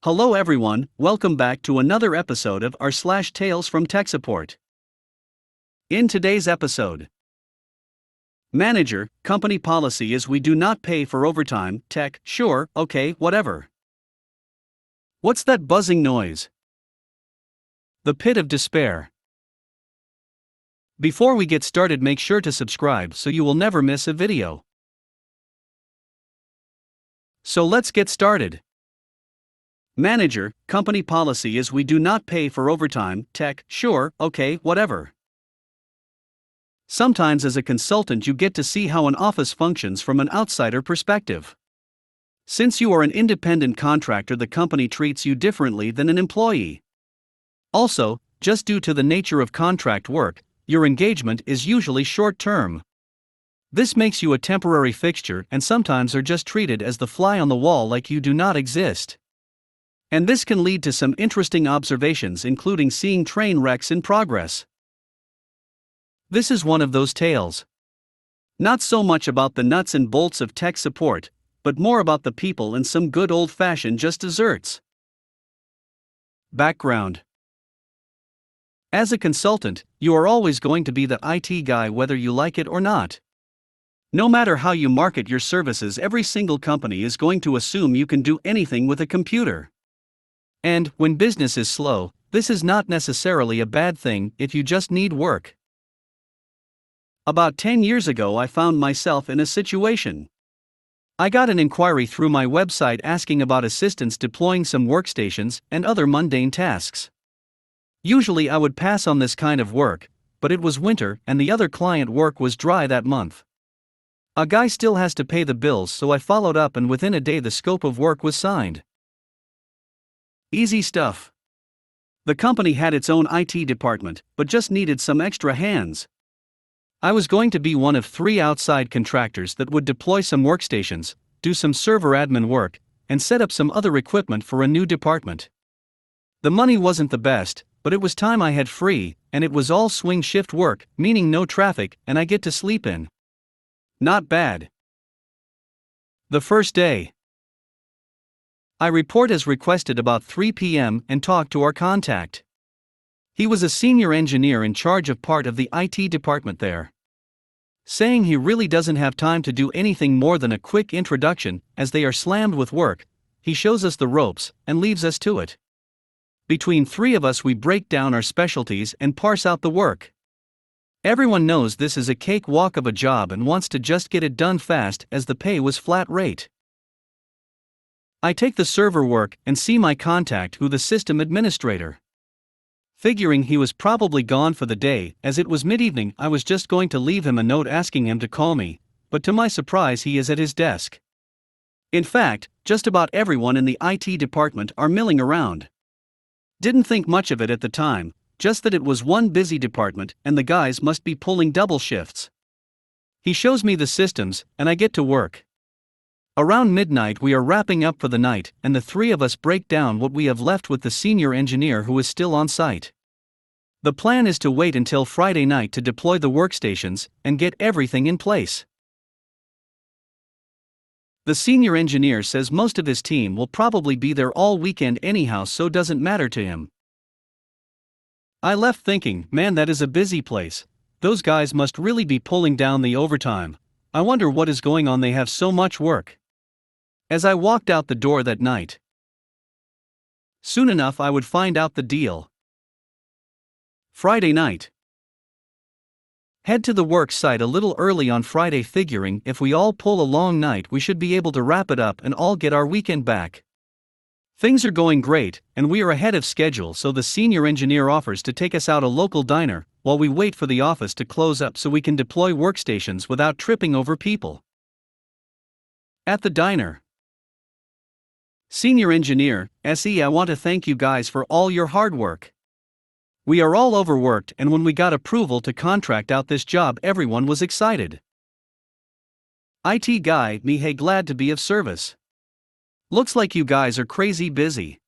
Hello everyone, welcome back to another episode of r/slash Tales from Tech Support. In today's episode, Manager, company policy is we do not pay for overtime. Tech, sure, okay, whatever. What's that buzzing noise? The pit of despair. Before we get started, make sure to subscribe so you will never miss a video. So let's get started. Manager, company policy is we do not pay for overtime. Tech, sure, okay, whatever. Sometimes as a consultant you get to see how an office functions from an outsider perspective. Since you are an independent contractor, the company treats you differently than an employee. Also, just due to the nature of contract work, your engagement is usually short-term. This makes you a temporary fixture and sometimes are just treated as the fly on the wall, like you do not exist. And this can lead to some interesting observations, including seeing train wrecks in progress. This is one of those tales. Not so much about the nuts and bolts of tech support, but more about the people and some good old-fashioned just desserts. Background. As a consultant, you are always going to be the IT guy whether you like it or not. No matter how you market your services, every single company is going to assume you can do anything with a computer. And, when business is slow, this is not necessarily a bad thing if you just need work. About 10 years ago, I found myself in a situation. I got an inquiry through my website asking about assistance deploying some workstations and other mundane tasks. Usually I would pass on this kind of work, but it was winter and the other client work was dry that month. A guy still has to pay the bills, so I followed up and within a day the scope of work was signed. Easy stuff. The company had its own IT department, but just needed some extra hands. I was going to be one of 3 outside contractors that would deploy some workstations, do some server admin work, and set up some other equipment for a new department. The money wasn't the best, but it was time I had free, and it was all swing shift work, meaning no traffic, and I get to sleep in. Not bad. The first day. I report as requested about 3 p.m. and talk to our contact. He was a senior engineer in charge of part of the IT department there. Saying he really doesn't have time to do anything more than a quick introduction, as they are slammed with work, he shows us the ropes and leaves us to it. Between 3 of us we break down our specialties and parse out the work. Everyone knows this is a cakewalk of a job and wants to just get it done fast, as the pay was flat rate. I take the server work and see my contact, who the system administrator. Figuring he was probably gone for the day, as it was mid-evening, I was just going to leave him a note asking him to call me, but to my surprise he is at his desk. In fact, just about everyone in the IT department are milling around. Didn't think much of it at the time, just that it was one busy department and the guys must be pulling double shifts. He shows me the systems, and I get to work. Around midnight we are wrapping up for the night, and the 3 of us break down what we have left with the senior engineer who is still on site. The plan is to wait until Friday night to deploy the workstations and get everything in place. The senior engineer says most of his team will probably be there all weekend anyhow, so doesn't matter to him. I left thinking, man, that is a busy place. Those guys must really be pulling down the overtime. I wonder what is going on, they have so much work. As I walked out the door that night, soon enough I would find out the deal. Friday night. Head to the work site a little early on Friday, figuring if we all pull a long night we should be able to wrap it up and all get our weekend back. Things are going great, and we are ahead of schedule, so the senior engineer offers to take us out a local diner, while we wait for the office to close up so we can deploy workstations without tripping over people. At the diner. Senior engineer, SE, I want to thank you guys for all your hard work. We are all overworked, and when we got approval to contract out this job everyone was excited. IT guy, me, hey, glad to be of service. Looks like you guys are crazy busy.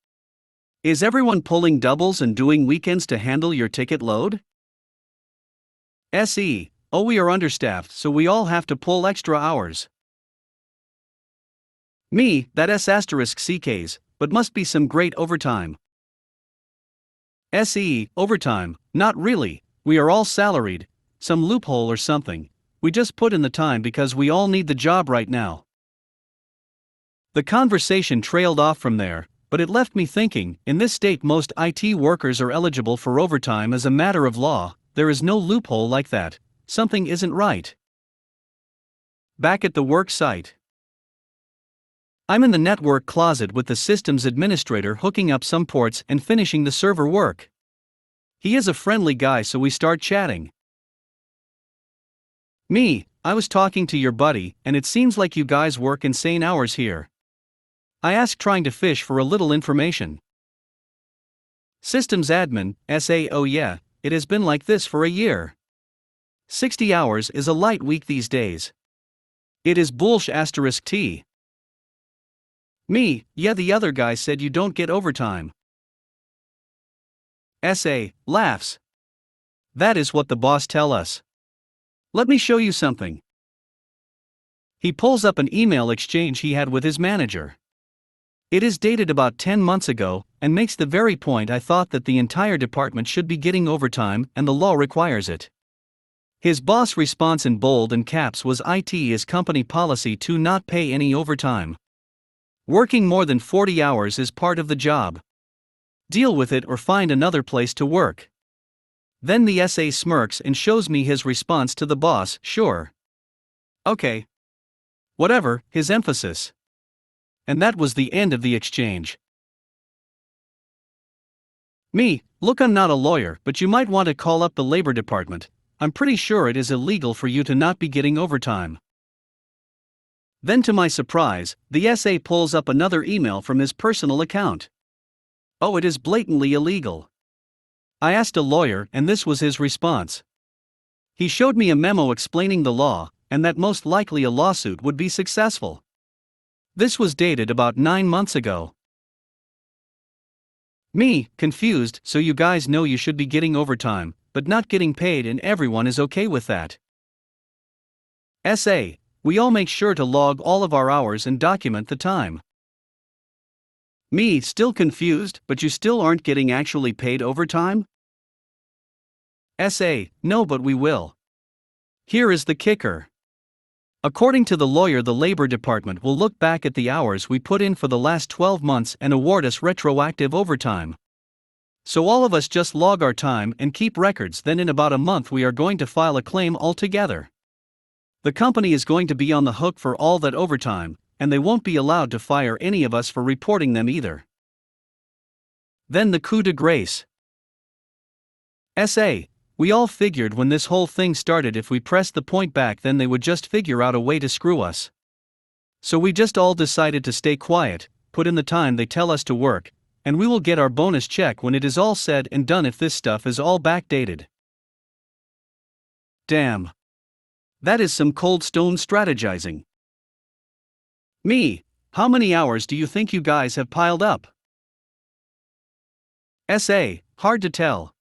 Is everyone pulling doubles and doing weekends to handle your ticket load? SE, oh, we are understaffed, so we all have to pull extra hours. Me, that S asterisk CKs, but must be some great overtime. SE, overtime, not really, we are all salaried, some loophole or something, we just put in the time because we all need the job right now. The conversation trailed off from there, but it left me thinking, in this state most IT workers are eligible for overtime as a matter of law, there is no loophole like that, something isn't right. Back at the work site. I'm in the network closet with the systems administrator hooking up some ports and finishing the server work. He is a friendly guy, so we start chatting. Me, I was talking to your buddy, and it seems like you guys work insane hours here. I asked, trying to fish for a little information. Systems admin, SA, oh yeah, it has been like this for a year. 60 hours is a light week these days. It is bullsh asterisk T. Me, yeah, the other guy said you don't get overtime. SA, laughs. That is what the boss tell us. Let me show you something. He pulls up an email exchange he had with his manager. It is dated about 10 months ago, and makes the very point I thought, that the entire department should be getting overtime and the law requires it. His boss' response in bold and caps was, "IT is company policy to not pay any overtime. Working more than 40 hours is part of the job. Deal with it or find another place to work." Then the SA smirks and shows me his response to the boss, "Sure. Okay. Whatever," his emphasis. And that was the end of the exchange. Me, look, I'm not a lawyer, but you might want to call up the labor department. I'm pretty sure it is illegal for you to not be getting overtime. Then to my surprise, the SA pulls up another email from his personal account. Oh, it is blatantly illegal. I asked a lawyer, and this was his response. He showed me a memo explaining the law, and that most likely a lawsuit would be successful. This was dated about 9 months ago. Me, confused, so you guys know you should be getting overtime, but not getting paid, and everyone is okay with that. SA, we all make sure to log all of our hours and document the time. Me, still confused, but you still aren't getting actually paid overtime? SA, no, but we will. Here is the kicker. According to the lawyer, the Labor Department will look back at the hours we put in for the last 12 months and award us retroactive overtime. So all of us just log our time and keep records, then in about a month we are going to file a claim altogether. The company is going to be on the hook for all that overtime, and they won't be allowed to fire any of us for reporting them either. Then the coup de grace. SA, we all figured when this whole thing started, if we pressed the point back, then they would just figure out a way to screw us. So we just all decided to stay quiet, put in the time they tell us to work, and we will get our bonus check when it is all said and done, if this stuff is all backdated. Damn. That is some cold stone strategizing. Me, how many hours do you think you guys have piled up? SA, hard to tell.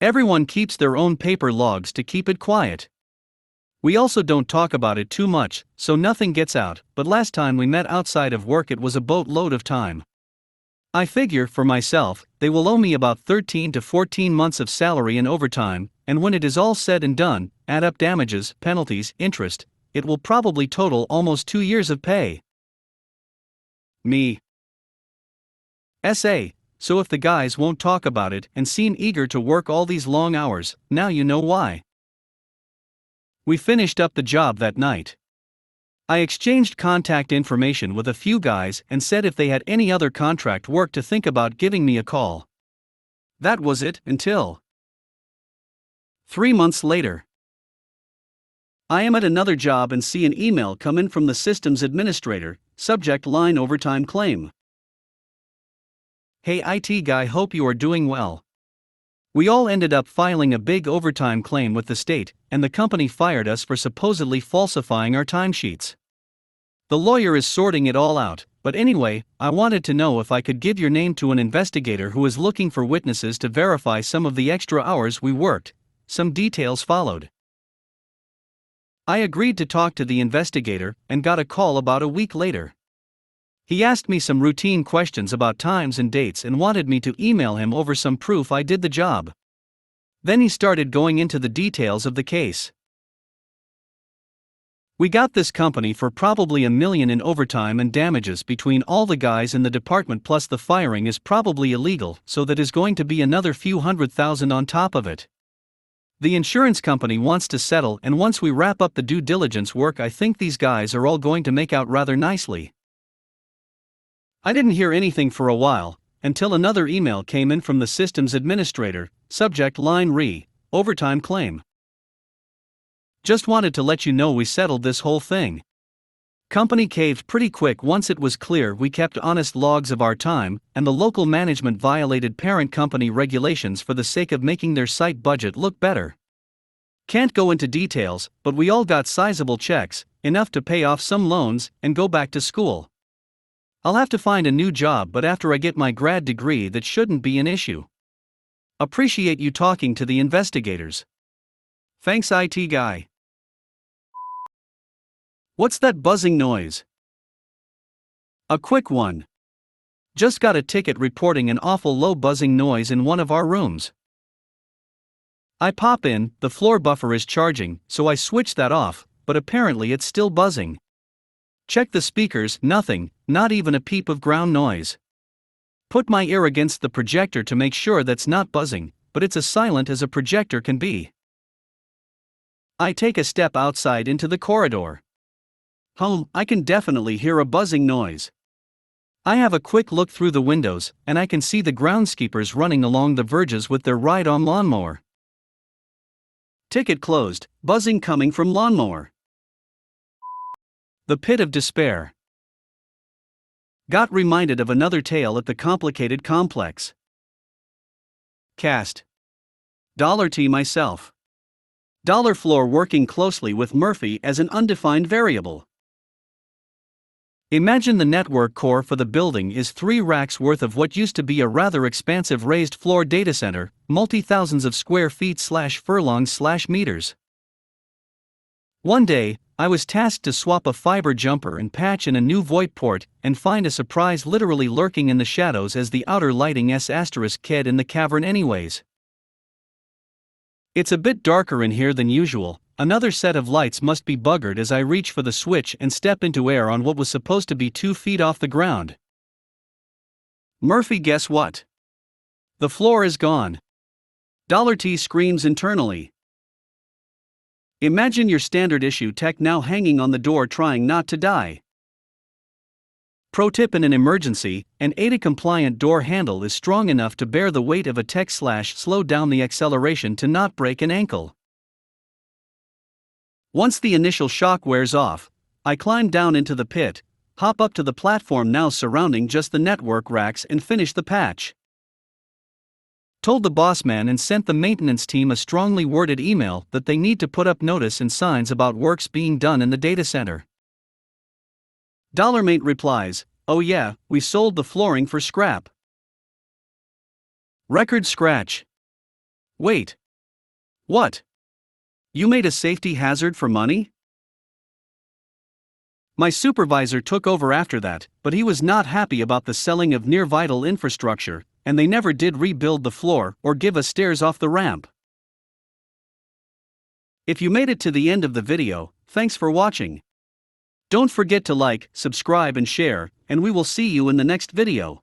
Everyone keeps their own paper logs to keep it quiet. We also don't talk about it too much, so nothing gets out, but last time we met outside of work it was a boatload of time. I figure, for myself, they will owe me about 13 to 14 months of salary and overtime, and when it is all said and done, add up damages, penalties, interest, it will probably total almost 2 years of pay. Me. SA, so if the guys won't talk about it and seem eager to work all these long hours, now you know why. We finished up the job that night. I exchanged contact information with a few guys and said if they had any other contract work to think about giving me a call. That was it, until 3 months later. I am at another job and see an email come in from the systems administrator, subject line overtime claim. Hey IT guy, hope you are doing well. We all ended up filing a big overtime claim with the state, and the company fired us for supposedly falsifying our timesheets. The lawyer is sorting it all out, but anyway, I wanted to know if I could give your name to an investigator who is looking for witnesses to verify some of the extra hours we worked. Some details followed. I agreed to talk to the investigator and got a call about a week later. He asked me some routine questions about times and dates and wanted me to email him over some proof I did the job. Then he started going into the details of the case. We got this company for probably $1 million in overtime and damages between all the guys in the department, plus the firing is probably illegal, so that is going to be another few $100,000 on top of it. The insurance company wants to settle, and once we wrap up the due diligence work, I think these guys are all going to make out rather nicely. I didn't hear anything for a while, until another email came in from the systems administrator, subject line overtime claim. Just wanted to let you know we settled this whole thing. Company caved pretty quick once it was clear we kept honest logs of our time, and the local management violated parent company regulations for the sake of making their site budget look better. Can't go into details, but we all got sizable checks, enough to pay off some loans and go back to school. I'll have to find a new job, but after I get my grad degree that shouldn't be an issue. Appreciate you talking to the investigators. Thanks, IT guy. What's that buzzing noise? A quick one. Just got a ticket reporting an awful low buzzing noise in one of our rooms. I pop in, the floor buffer is charging, so I switch that off, but apparently it's still buzzing. Check the speakers, nothing, not even a peep of ground noise. Put my ear against the projector to make sure that's not buzzing, but it's as silent as a projector can be. I take a step outside into the corridor. I can definitely hear a buzzing noise. I have a quick look through the windows, and I can see the groundskeepers running along the verges with their ride-on lawnmower. Ticket closed, buzzing coming from lawnmower. The pit of despair. Got reminded of another tale at the complicated complex. Cast. $T myself. $Floor working closely with Murphy as an undefined variable. Imagine the network core for the building is 3 racks worth of what used to be a rather expansive raised floor data center, multi-thousands of square feet / furlongs / meters. One day, I was tasked to swap a fiber jumper and patch in a new VoIP port, and find a surprise literally lurking in the shadows as the outer lighting *ked in the cavern anyways. It's a bit darker in here than usual. Another set of lights must be buggered as I reach for the switch and step into air on what was supposed to be 2 feet off the ground. Murphy, guess what? The floor is gone. $T screams internally. Imagine your standard issue tech now hanging on the door trying not to die. Pro tip: in an emergency, an ADA-compliant door handle is strong enough to bear the weight of a tech / slow down the acceleration to not break an ankle. Once the initial shock wears off, I climb down into the pit, hop up to the platform now surrounding just the network racks, and finish the patch. Told the boss man and sent the maintenance team a strongly worded email that they need to put up notice and signs about works being done in the data center. $Mate replies, "Oh yeah, we sold the flooring for scrap." Record scratch. Wait. What? You made a safety hazard for money? My supervisor took over after that, but he was not happy about the selling of near vital infrastructure, and they never did rebuild the floor or give us stairs off the ramp. If you made it to the end of the video, thanks for watching. Don't forget to like, subscribe and share, and we will see you in the next video.